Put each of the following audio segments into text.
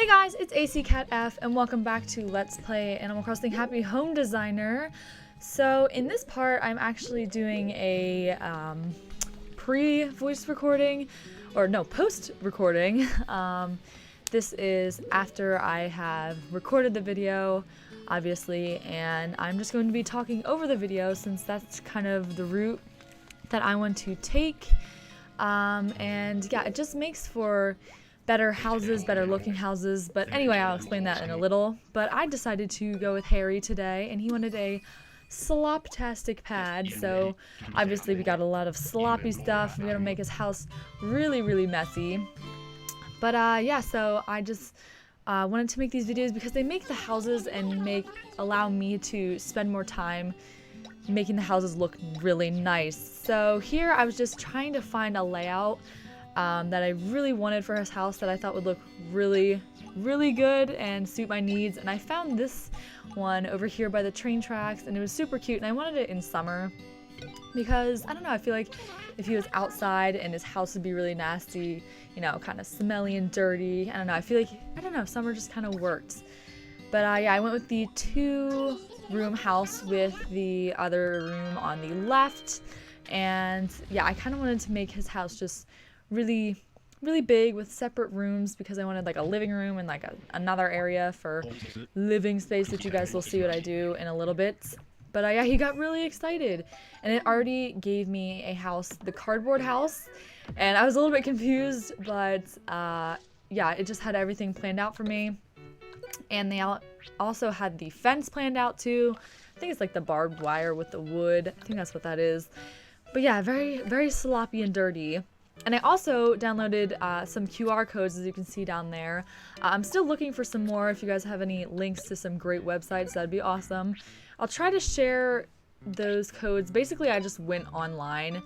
Hey guys, it's Ackatf and welcome back to Let's Play Animal Crossing Happy Home Designer. So in this part, I'm actually doing a pre-voice recording, or no, post-recording. This is after I have recorded the video, obviously, and I'm just going to be talking over the video since that's kind of the route that I want to take. And yeah, it just makes for better houses, better looking houses, but anyway, I'll explain that in a little. But I decided to go with Harry today, and he wanted a slop-tastic pad, so obviously we got a lot of sloppy stuff. We're gonna make his house really messy. But yeah, so I just wanted to make these videos because they make the houses and allow me to spend more time making the houses look really nice. So here I was just trying to find a layout that I really wanted for his house that I thought would look really good and suit my needs, and I found this one over here by the train tracks, and it was super cute, and I wanted it in summer because, I don't know, I feel like if he was outside and his house would be really nasty, you know, kind of smelly and dirty. I don't know, I feel like, I don't know, summer just kind of worked. But yeah, I went with the 2-room house with the other room on the left, and yeah, I kind of wanted to make his house just really big with separate rooms because I wanted like a living room and like another area for living space that you guys will see what I do in a little bit. But yeah, he got really excited, and it already gave me a house, the cardboard house, and I was a little bit confused, but yeah, it just had everything planned out for me. And they also had the fence planned out too. I think it's like the barbed wire with the wood. I think that's what that is. But yeah, very sloppy and dirty. And I also downloaded some QR codes, as you can see down there. I'm still looking for some more. If you guys have any links to some great websites, that'd be awesome. I'll try to share those codes. Basically, I just went online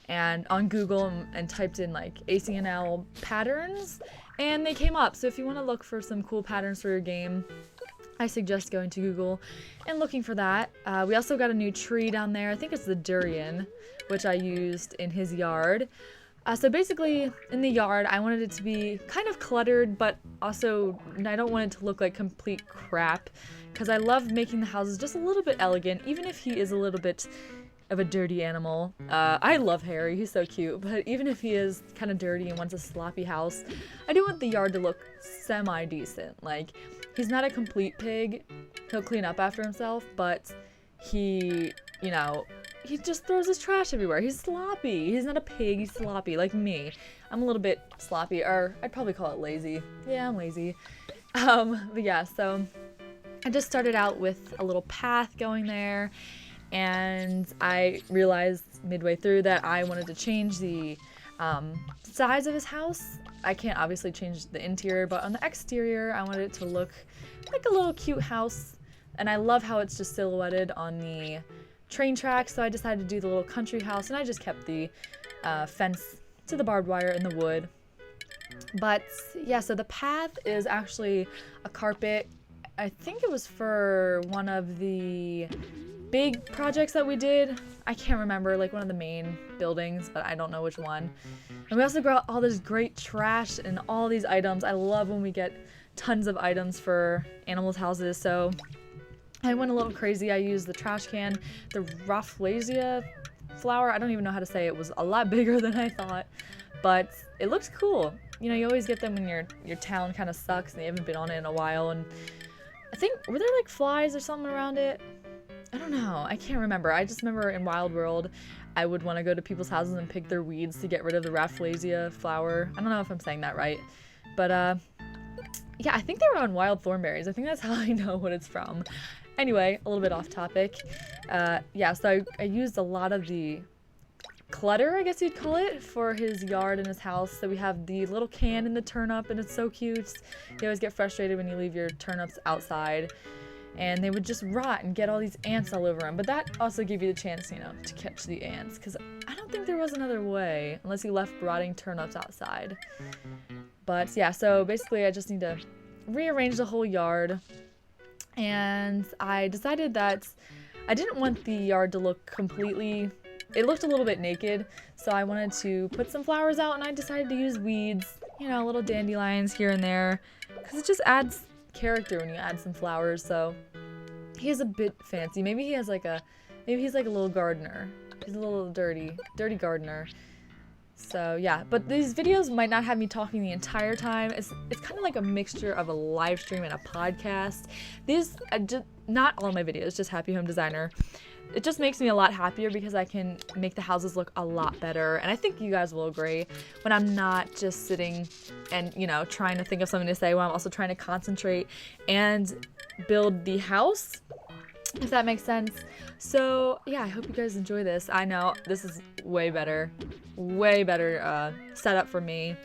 and on Google and typed in like ACNL patterns, and they came up. So if you want to look for some cool patterns for your game, I suggest going to Google and looking for that. We also got a new tree down there. I think it's the durian, which I used in his yard. So basically, in the yard, I wanted it to be kind of cluttered, but also I don't want it to look like complete crap, because I love making the houses just a little bit elegant, even if he is a little bit of a dirty animal. I love Harry, he's so cute, but even if he is kind of dirty and wants a sloppy house, I do want the yard to look semi-decent. Like, he's not a complete pig, he'll clean up after himself, but he, you know, he just throws his trash everywhere. He's sloppy. He's not a pig, he's sloppy, like me. I'm a little bit sloppy, or I'd probably call it lazy. Yeah, I'm lazy. But yeah, so I just started out with a little path going there, and I realized midway through that I wanted to change the size of his house. I can't obviously change the interior, but on the exterior, I wanted it to look like a little cute house, and I love how it's just silhouetted on the train tracks, so I decided to do the little country house, and I just kept the fence to the barbed wire and the wood. But yeah, so the path is actually a carpet. I think it was for one of the big projects that we did. I can't remember, like one of the main buildings, but I don't know which one. And we also got all this great trash and all these items. I love when we get tons of items for animals' houses, so I went a little crazy. I used the trash can, the Rafflesia Flower. I don't even know how to say it. It was a lot bigger than I thought, but it looks cool. You know, you always get them when your town kind of sucks and you haven't been on it in a while, and I think, were there like flies or something around it? I don't know. I can't remember. I just remember in Wild World, I would want to go to people's houses and pick their weeds to get rid of the Rafflesia Flower. I don't know if I'm saying that right, but yeah, I think they were on wild thornberries. I think that's how I know what it's from. Anyway, a little bit off topic. Yeah, so I used a lot of the clutter, I guess you'd call it, for his yard and his house. So we have the little can and the turnip, and it's so cute. You always get frustrated when you leave your turnips outside, and they would just rot and get all these ants all over them. But that also gave you the chance, you know, to catch the ants, because I don't think there was another way, unless you left rotting turnips outside. But yeah, so basically I just need to rearrange the whole yard. And I decided that I didn't want the yard to look completely, it looked a little bit naked, so I wanted to put some flowers out, and I decided to use weeds, you know, little dandelions here and there, because it just adds character when you add some flowers. So he is a bit fancy. Maybe he's like a little gardener. He's a little dirty gardener. So yeah, but these videos might not have me talking the entire time. It's kind of like a mixture of a live stream and a podcast. These not all my videos, just Happy Home Designer. It just makes me a lot happier because I can make the houses look a lot better, and I think you guys will agree when I'm not just sitting and, you know, trying to think of something to say while I'm also trying to concentrate and build the house, if that makes sense. So yeah, I hope you guys enjoy this. I know this is way better setup for me.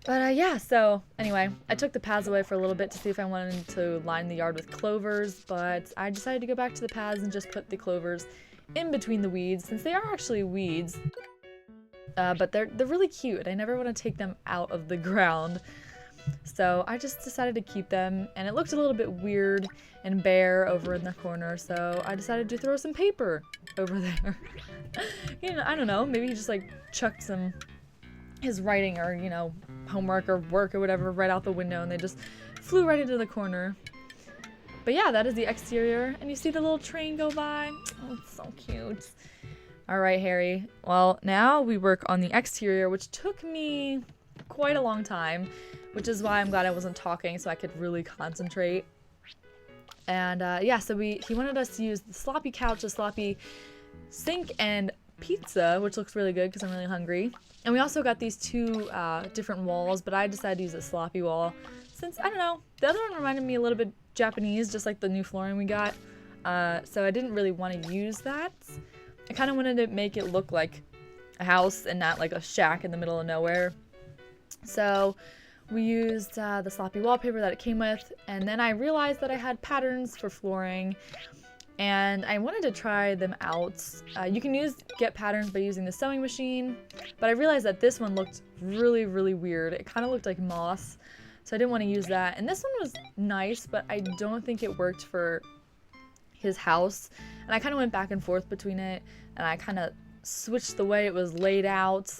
But yeah, so anyway, I took the paths away for a little bit to see if I wanted to line the yard with clovers, but I decided to go back to the paths and just put the clovers in between the weeds, since they are actually weeds. But they're really cute. I never want to take them out of the ground. So I just decided to keep them, and it looked a little bit weird and bare over in the corner, so I decided to throw some paper over there. You know, I don't know, maybe he just like chucked his writing or, you know, homework or work or whatever right out the window, and they just flew right into the corner. But yeah, that is the exterior, and you see the little train go by. Oh, it's so cute. All right, Harry. Well, now we work on the exterior, which took me quite a long time, which is why I'm glad I wasn't talking so I could really concentrate. And yeah, so he wanted us to use the sloppy couch, the sloppy sink, and pizza, which looks really good because I'm really hungry. And we also got these two different walls, but I decided to use a sloppy wall since, I don't know, the other one reminded me a little bit Japanese, just like the new flooring we got. So I didn't really want to use that. I kind of wanted to make it look like a house and not like a shack in the middle of nowhere. So we used the sloppy wallpaper that it came with, and then I realized that I had patterns for flooring, and I wanted to try them out. You can get patterns by using the sewing machine, but I realized that this one looked really, really weird. It kind of looked like moss, so I didn't want to use that. And this one was nice, but I don't think it worked for his house. And I kind of went back and forth between it, and I kind of switched the way it was laid out.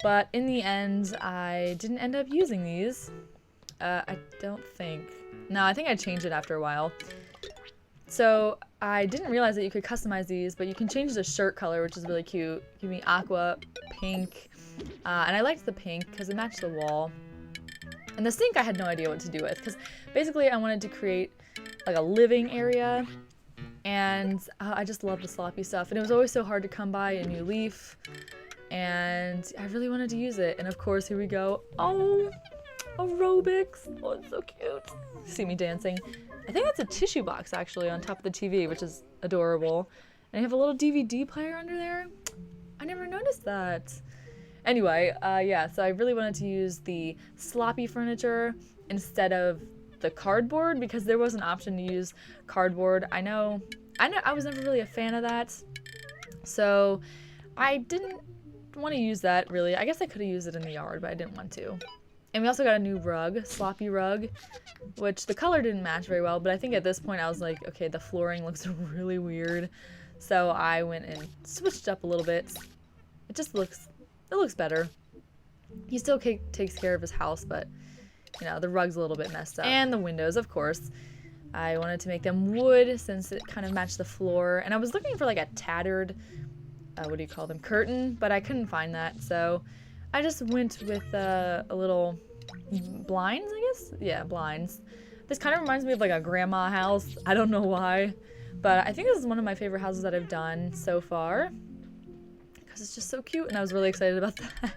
But in the end, I didn't end up using these. I don't think. No, I think I changed it after a while. So I didn't realize that you could customize these, but you can change the shirt color, which is really cute. Give me aqua, pink, and I liked the pink because it matched the wall. And the sink I had no idea what to do with, because basically I wanted to create like a living area, and I just love the sloppy stuff, and it was always so hard to come by a new leaf, and I really wanted to use it. And of course, here we go. Oh, aerobics. Oh, it's so cute. See me dancing. I think that's a tissue box actually on top of the TV, which is adorable. And you have a little DVD player under there. I never noticed that. Anyway, yeah, so I really wanted to use the sloppy furniture instead of the cardboard, because there was an option to use cardboard. I know I was never really a fan of that, so I didn't want to use that really. I guess I could have used it in the yard, but I didn't want to. And we also got a new rug, sloppy rug, which the color didn't match very well, but I think at this point I was like, okay, the flooring looks really weird. So I went and switched up a little bit. It looks better. He still takes care of his house, but you know, the rug's a little bit messed up. And the windows, of course. I wanted to make them wood since it kind of matched the floor. And I was looking for like a tattered, what do you call them, curtain, but I couldn't find that. So I just went with a little blinds, I guess? Yeah, blinds. This kind of reminds me of like a grandma house. I don't know why, but I think this is one of my favorite houses that I've done so far because it's just so cute, and I was really excited about that.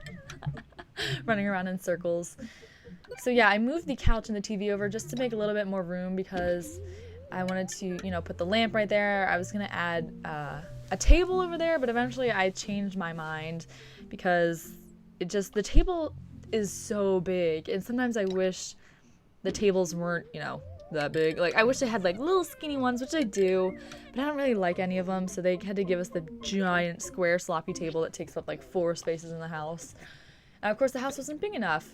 Running around in circles. So yeah, I moved the couch and the TV over just to make a little bit more room because I wanted to, you know, put the lamp right there. I was going to add a table over there, but eventually I changed my mind because the table is so big, and sometimes I wish the tables weren't, you know, that big. Like, I wish they had like little skinny ones, which I do, but I don't really like any of them, so they had to give us the giant square sloppy table that takes up like 4 spaces in the house. And of course the house wasn't big enough.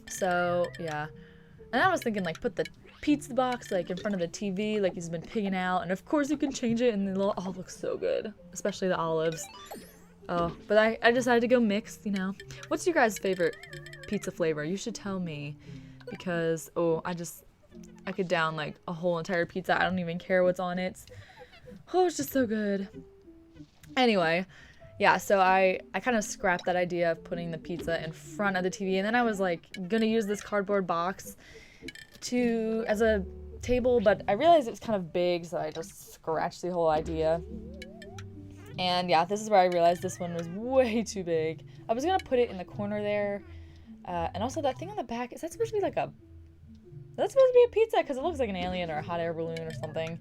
So yeah, and I was thinking like put the pizza box like in front of the TV like he's been picking out, and of course you can change it, and oh, it looks so good, especially the olives. Oh, but I decided to go mixed, you know. What's your guys' favorite pizza flavor? You should tell me, because, oh, I could down like a whole entire pizza. I don't even care what's on it. Oh, it's just so good. Anyway, yeah, so I kind of scrapped that idea of putting the pizza in front of the TV, and then I was like gonna use this cardboard box as a table, but I realized it was kind of big, so I just scratched the whole idea. And yeah, this is where I realized this one was way too big. I was gonna put it in the corner there, and also that thing on the back, is that supposed to be like that's supposed to be a pizza, because it looks like an alien or a hot air balloon or something.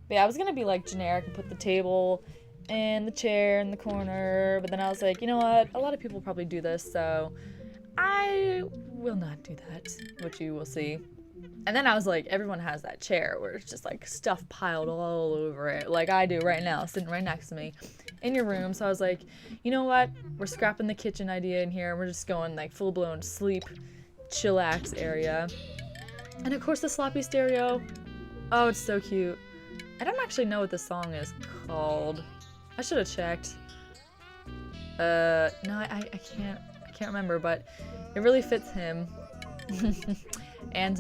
But yeah, I was gonna be like generic and put the table and the chair in the corner, but then I was like, you know what, a lot of people probably do this, so I will not do that, which you will see. And then I was like, everyone has that chair where it's just like stuff piled all over it, like I do right now, sitting right next to me in your room. So I was like, you know what, we're scrapping the kitchen idea in here, we're just going like full-blown sleep chillax area. And of course the sloppy stereo. Oh, it's so cute. I don't actually know what the song is called. I should have checked. No, I can't remember, but it really fits him. And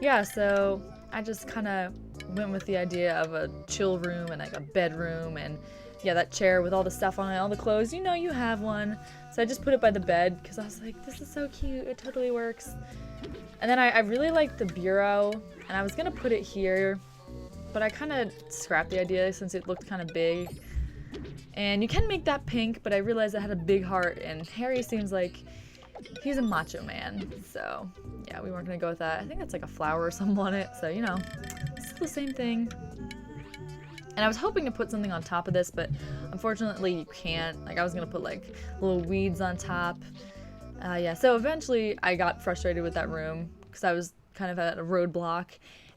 yeah, so I just kind of went with the idea of a chill room and like a bedroom, and yeah, that chair with all the stuff on it, all the clothes, you know you have one. So I just put it by the bed because I was like, this is so cute, it totally works. And then I really liked the bureau, and I was gonna put it here, but I kind of scrapped the idea since it looked kind of big. And you can make that pink, but I realized it had a big heart, and Harry seems like he's a macho man, so yeah, we weren't gonna go with that. I think that's like a flower or something on it, so you know, it's still the same thing. And I was hoping to put something on top of this, but unfortunately you can't. Like, I was gonna put like little weeds on top. Yeah, so eventually I got frustrated with that room because I was kind of at a roadblock,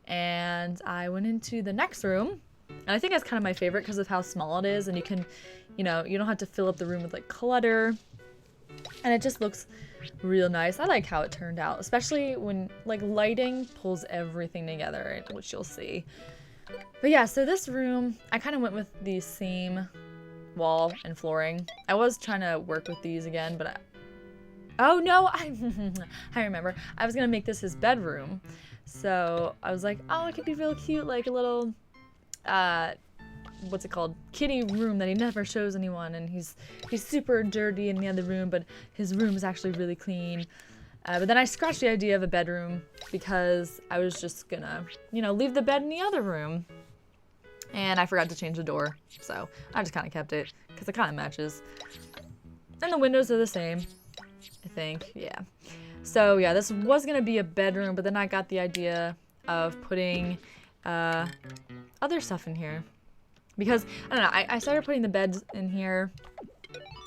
and I went into the next room. And I think that's kind of my favorite because of how small it is, and you can, you know, you don't have to fill up the room with like clutter, and it just looks real nice. I like how it turned out, especially when like lighting pulls everything together, which you'll see. But yeah, so this room, I kind of went with the same wall and flooring. I was trying to work with these again, but oh no, I remember. I was gonna make this his bedroom, so I was like, oh, it could be real cute, like a little what's it called, kitty room that he never shows anyone, and he's super dirty in the other room, but his room is actually really clean. But then I scratched the idea of a bedroom because I was just gonna, you know, leave the bed in the other room, and I forgot to change the door, so I just kind of kept it because it kind of matches. And the windows are the same, I think. Yeah. So yeah, this was gonna be a bedroom, but then I got the idea of putting other stuff in here. Because, I don't know, I started putting the beds in here,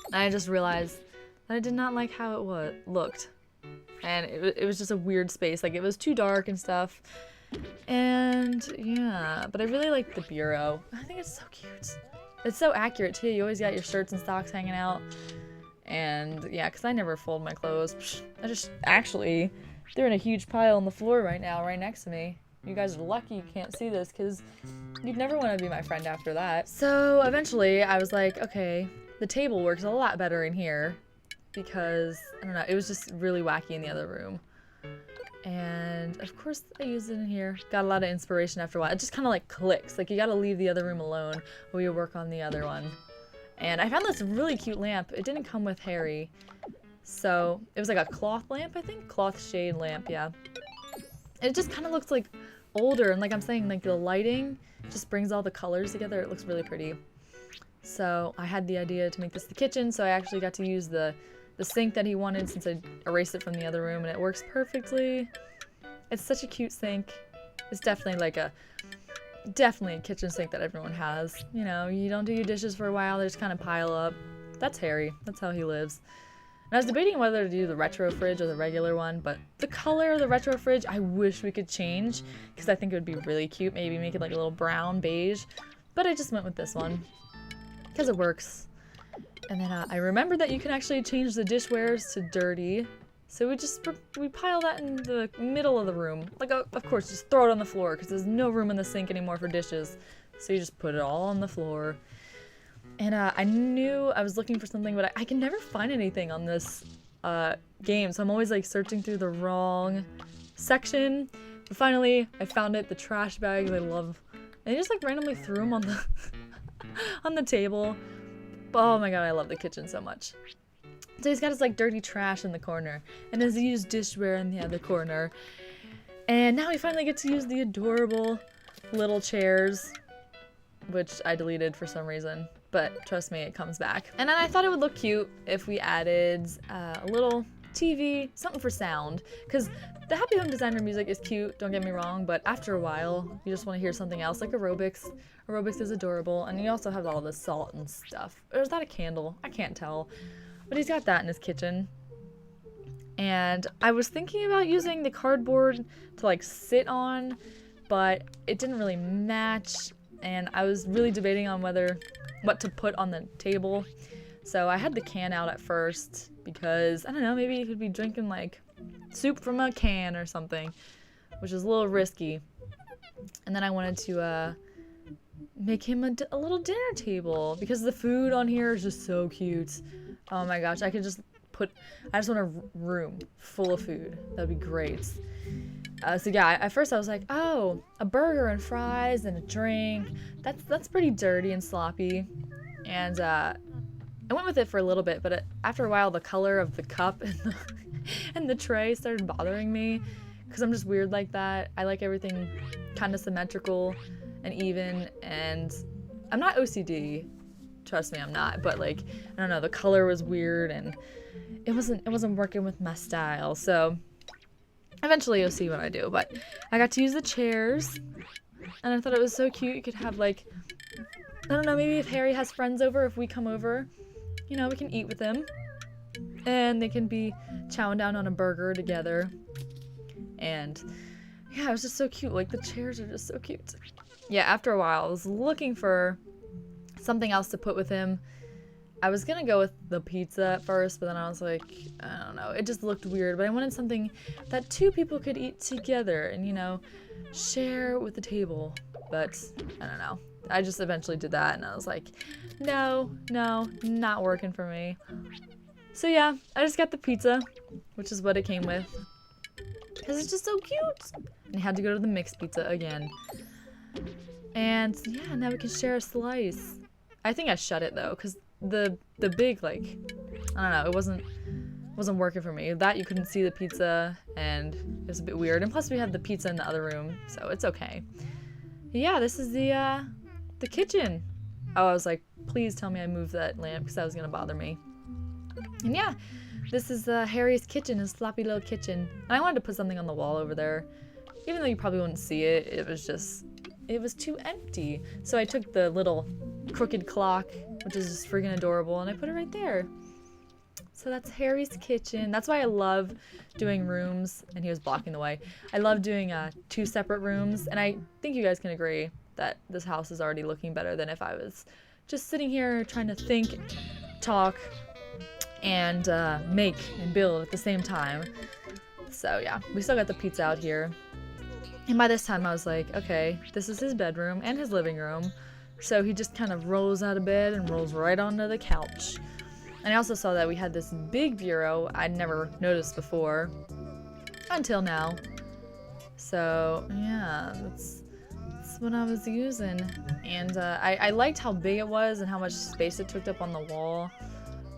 and I just realized that I did not like how it looked. And it was just a weird space. Like, it was too dark and stuff. And, yeah, but I really like the bureau. I think it's so cute. It's so accurate, too. You always got your shirts and socks hanging out. And, yeah, because I never fold my clothes. I just, actually, they're in a huge pile on the floor right now, right next to me. You guys are lucky you can't see this, because you'd never want to be my friend after that. So eventually I was like, okay, the table works a lot better in here, because, I don't know, it was just really wacky in the other room. And of course I used it in here. Got a lot of inspiration after a while. It just kind of like clicks. Like, you gotta leave the other room alone while you work on the other one. And I found this really cute lamp. It didn't come with Harry. So it was like a cloth lamp, I think? Cloth shade lamp, yeah. It just kind of looks like older, and like I'm saying, like the lighting just brings all the colors together. It looks really pretty. So I had the idea to make this the kitchen, so I actually got to use the sink that he wanted since I erased it from the other room, and it works perfectly. It's such a cute sink. It's definitely like definitely a kitchen sink that everyone has. You know, you don't do your dishes for a while, they just kind of pile up. That's Harry. That's how he lives. And I was debating whether to do the retro fridge or the regular one, but the color of the retro fridge I wish we could change, because I think it would be really cute. Maybe make it like a little brown beige, but I just went with this one because it works. And then I remembered that you can actually change the dishwares to dirty, so we pile that in the middle of the room. Like, of course, just throw it on the floor because there's no room in the sink anymore for dishes, so you just put it all on the floor. And I knew I was looking for something, but I can never find anything on this game, so I'm always like searching through the wrong section. But finally, I found it. The trash bags I love. And I just like randomly threw them on the on the table. Oh my god, I love the kitchen so much. So he's got his like dirty trash in the corner, and his used dishware in the other corner. And now we finally get to use the adorable little chairs, which I deleted for some reason, but trust me, it comes back. And then I thought it would look cute if we added a little TV, something for sound, because the Happy Home Designer music is cute, don't get me wrong, but after a while, you just want to hear something else, like aerobics. Aerobics is adorable, and he also has all the salt and stuff. Or is that a candle? I can't tell. But he's got that in his kitchen. And I was thinking about using the cardboard to like sit on, but it didn't really match, and I was really debating on what to put on the table. So I had the can out at first because, I don't know, maybe he could be drinking like soup from a can or something, which is a little risky. And then I wanted to make him a little dinner table because the food on here is just so cute. Oh my gosh, I just want a room full of food. That'd be great. So yeah, at first I was like, oh, a burger and fries and a drink. That's pretty dirty and sloppy. And I went with it for a little bit, but after a while, the color of the cup and the tray started bothering me because I'm just weird like that. I like everything kind of symmetrical and even, and I'm not OCD. Trust me, I'm not. But like, I don't know, the color was weird and it wasn't working with my style. So eventually you'll see what I do. But I got to use the chairs, and I thought it was so cute. You could have like, I don't know, maybe if Harry has friends over, if we come over, you know, we can eat with them. And they can be chowing down on a burger together. And yeah, it was just so cute. Like, the chairs are just so cute. Yeah, after a while, I was looking for something else to put with him. I was gonna go with the pizza at first, but then I was like, I don't know, it just looked weird. But I wanted something that two people could eat together and, you know, share with the table. But I don't know. I just eventually did that, and I was like, no, not working for me. So yeah, I just got the pizza, which is what it came with, because it's just so cute. And I had to go to the mixed pizza again. And yeah, now we can share a slice. I think I shut it though, because the big, like, I don't know, it wasn't working for me. That you couldn't see the pizza, and it was a bit weird. And plus we had the pizza in the other room, so it's okay. Yeah, this is the kitchen. Oh, I was like, please tell me I moved that lamp, because that was gonna bother me. And yeah, this is Harry's kitchen, his sloppy little kitchen. And I wanted to put something on the wall over there, even though you probably wouldn't see it. It was too empty. So I took the little crooked clock, which is just freaking adorable, and I put it right there. So that's Harry's kitchen. That's why I love doing rooms, and he was blocking the way. I love doing 2 separate rooms, and I think you guys can agree that this house is already looking better than if I was just sitting here trying to think, talk, and make and build at the same time. So yeah, we still got the pizza out here. And by this time I was like, okay, this is his bedroom and his living room. So he just kind of rolls out of bed and rolls right onto the couch. And I also saw that we had this big bureau I'd never noticed before until now. So yeah, that's what I was using. And I liked how big it was and how much space it took up on the wall.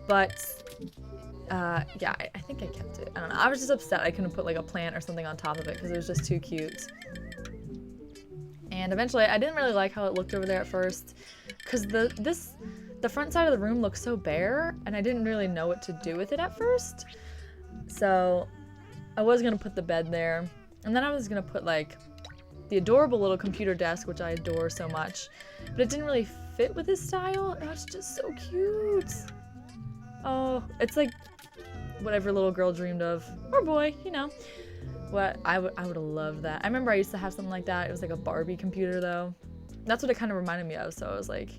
But yeah, I think I kept it. I don't know. I was just upset I couldn't put like a plant or something on top of it because it was just too cute. And eventually, I didn't really like how it looked over there at first, because the front side of the room looked so bare, and I didn't really know what to do with it at first. So I was gonna put the bed there, and then I was gonna put like the adorable little computer desk, which I adore so much, but it didn't really fit with his style. It was just so cute. Oh, it's like what every little girl dreamed of, or boy, you know. What I would have loved that. I remember I used to have something like that. It was like a Barbie computer though. That's what it kind of reminded me of. So I was like,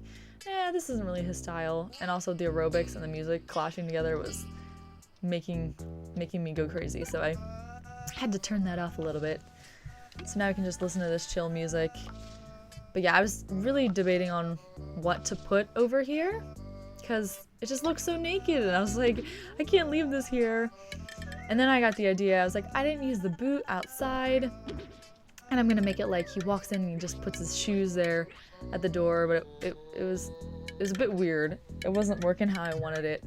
this isn't really his style. And also the aerobics and the music clashing together was making me go crazy. So I had to turn that off a little bit. So now I can just listen to this chill music. But yeah, I was really debating on what to put over here, because it just looked so naked, and I was like, I can't leave this here. And then I got the idea. I was like, I didn't use the boot outside, and I'm gonna make it like he walks in and he just puts his shoes there at the door, but it was a bit weird. It wasn't working how I wanted it.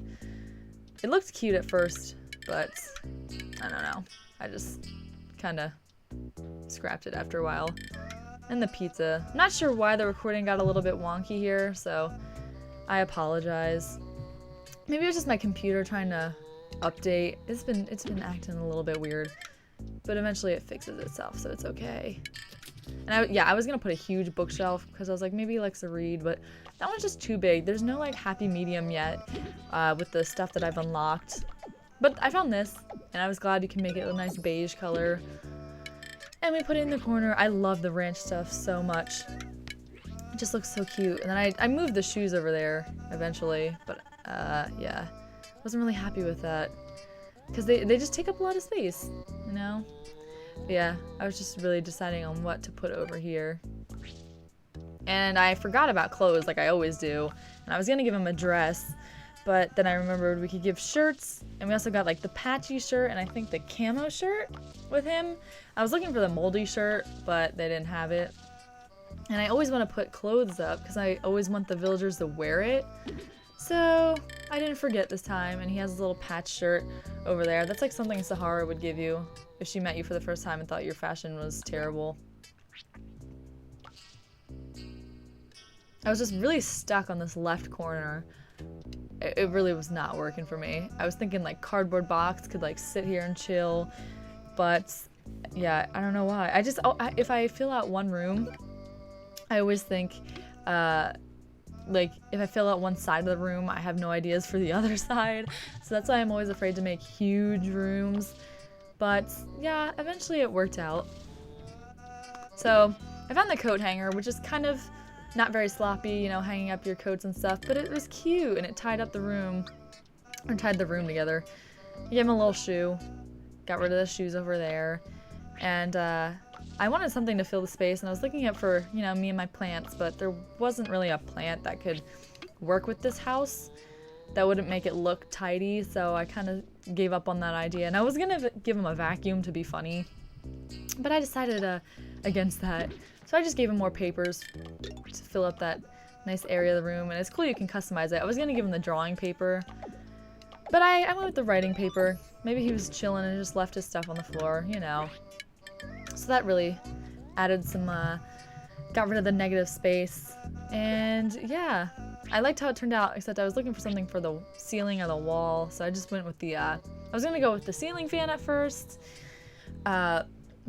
It looked cute at first, but I don't know. I just kind of scrapped it after a while. And the pizza. I'm not sure why the recording got a little bit wonky here, so I apologize. Maybe it was just my computer trying to update. It's been acting a little bit weird, but eventually it fixes itself, so it's okay. And I was gonna put a huge bookshelf because I was like, maybe he likes to read, but that one's just too big. There's no like happy medium yet with the stuff that I've unlocked. But I found this, and I was glad you can make it a nice beige color. And we put it in the corner. I love the ranch stuff so much. It just looks so cute. And then I moved the shoes over there eventually, but yeah, wasn't really happy with that because they just take up a lot of space, you know? But yeah, I was just really deciding on what to put over here. And I forgot about clothes like I always do. And I was gonna give him a dress, but then I remembered we could give shirts, and we also got like the patchy shirt and I think the camo shirt with him. I was looking for the moldy shirt, but they didn't have it. And I always want to put clothes up because I always want the villagers to wear it. So I didn't forget this time, and he has a little patch shirt over there. That's like something Sahara would give you if she met you for the first time and thought your fashion was terrible. I was just really stuck on this left corner. It really was not working for me. I was thinking like cardboard box could like sit here and chill, but yeah, I don't know why. If I fill out one room, I always think like if I fill out one side of the room, I have no ideas for the other side. So that's why I'm always afraid to make huge rooms. But yeah, eventually it worked out. So I found the coat hanger, which is kind of not very sloppy, you know, hanging up your coats and stuff, but it was cute and it tied up the room, or tied the room together. I gave him a little shoe, got rid of the shoes over there, and I wanted something to fill the space, and I was looking up for, you know, me and my plants, but there wasn't really a plant that could work with this house that wouldn't make it look tidy, so I kind of gave up on that idea. And I was gonna give him a vacuum to be funny, but I decided against that. So I just gave him more papers to fill up that nice area of the room, and it's cool you can customize it. I was gonna give him the drawing paper, but I went with the writing paper. Maybe he was chilling and just left his stuff on the floor, you know. So that really added some, got rid of the negative space. And yeah, I liked how it turned out, except I was looking for something for the ceiling or the wall. So I just went with the, I was gonna go with the ceiling fan at first.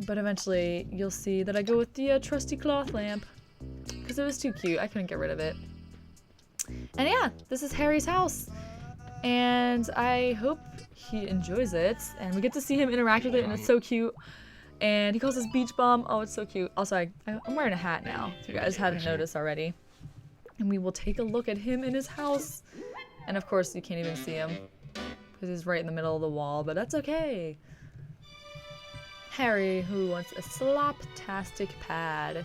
But eventually you'll see that I go with the trusty cloth lamp because it was too cute. I couldn't get rid of it. And yeah, this is Harry's house. And I hope he enjoys it. And we get to see him interact with it, and it's so cute. And he calls us Beach Bum. Oh, it's so cute. Also, I'm wearing a hat now, if you guys haven't noticed already. And we will take a look at him in his house. And of course, you can't even see him because he's right in the middle of the wall, but that's okay. Harry, who wants a slop-tastic pad.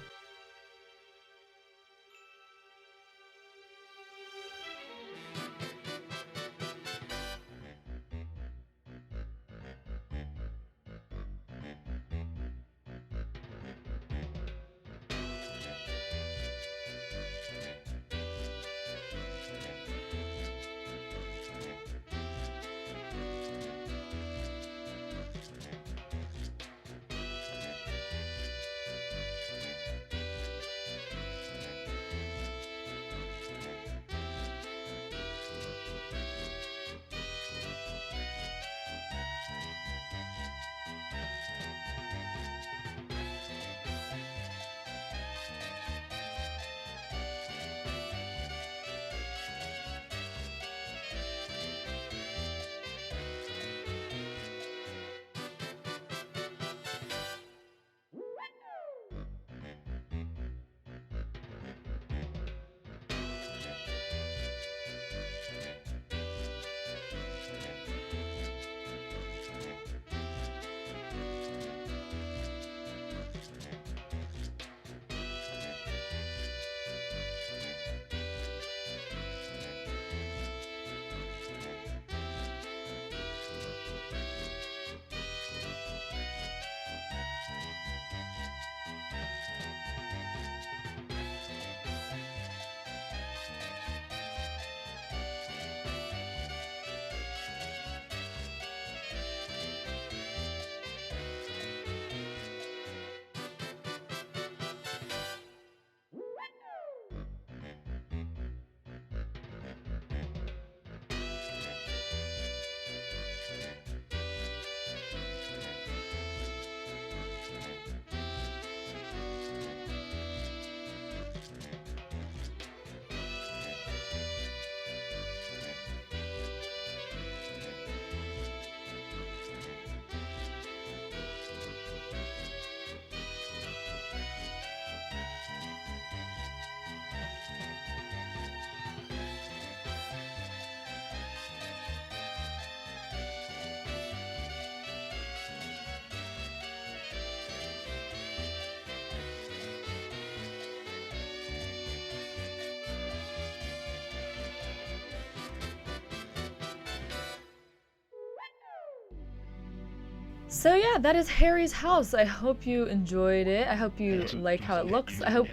So yeah, that is Harry's house. I hope you enjoyed it. I hope you like how it looks. I hope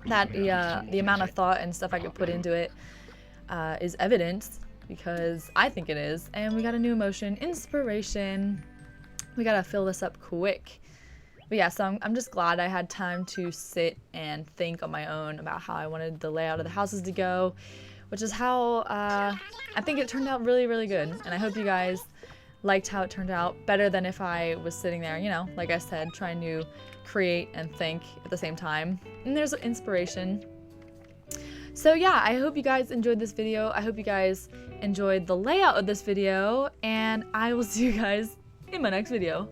that the amount of thought and stuff I could put into it is evident, because I think it is. And we got a new emotion, inspiration. We gotta fill this up quick. But yeah, so I'm just glad I had time to sit and think on my own about how I wanted the layout of the houses to go, which is how I think it turned out really, really good. And I hope you guys liked how it turned out, better than if I was sitting there, you know, like I said, trying to create and think at the same time. And there's inspiration. So yeah, I hope you guys enjoyed this video. I hope you guys enjoyed the layout of this video, and I will see you guys in my next video.